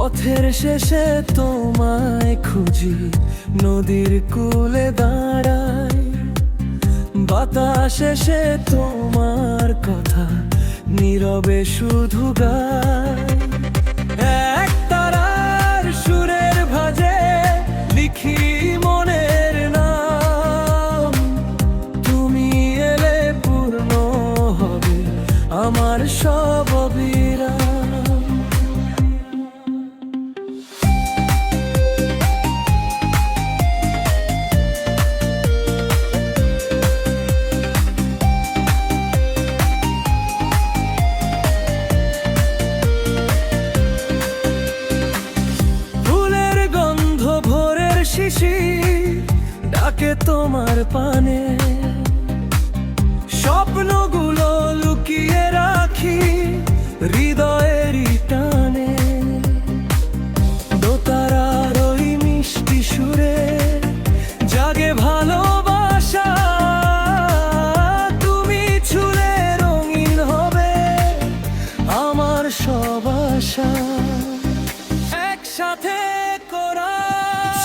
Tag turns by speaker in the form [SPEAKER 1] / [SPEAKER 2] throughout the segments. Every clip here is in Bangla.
[SPEAKER 1] পথের শেষে তোমায় খুঁজি, নদীর কূলে দাঁড়াই, বাতাস এসে তোমার কথা নীরবে শুধু গায়। এক তারার সুরের ভাঁজে লিখি মনের নাম, তুমি এলে পূর্ণ হবে আমার সব অবিরাম। ডাকে তোমার পানে, স্বপ্নগুলো লুকিয়ে রাখি হৃদয়েরই টানে। দোতারার ওই মিষ্টি সুরে জাগে ভালোবাসা, তুমি ছুঁলে রঙিন হবে আমার সব আশা। একসাথে করা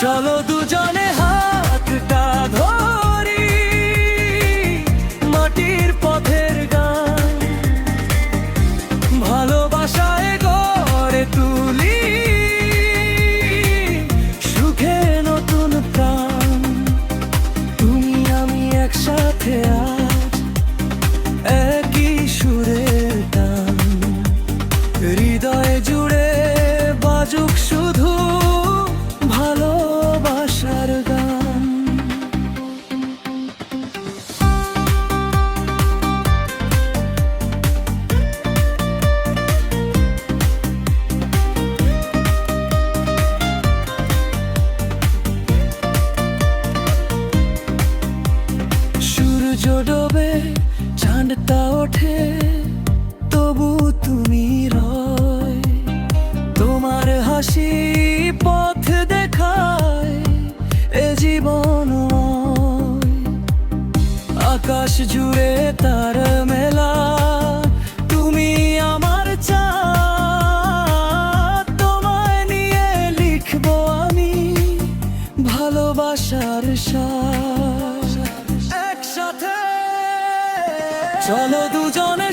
[SPEAKER 1] চলো দুজনে হাতটা ধরি, মাটির পথের গান ভালোবাসায় গড়ে তুলি সুখে নতুন প্রাণ। তুমি আমি একসাথে আজ একই সুরের টান, হৃদয়ে জুড়ে বাজুক শুধু ভালোবাসার গান। সূর্য ডোবে চাঁদটা ওঠে, তবু তুমি রয়, তোমার হাসি পথ দেখায় এ জীবন। আকাশ জুড়ে তার মেলা, তুমি আমার চাঁদ, তোমায় নিয়ে লিখবো আমি ভালোবাসার সার। একসাথে চলো দুজনে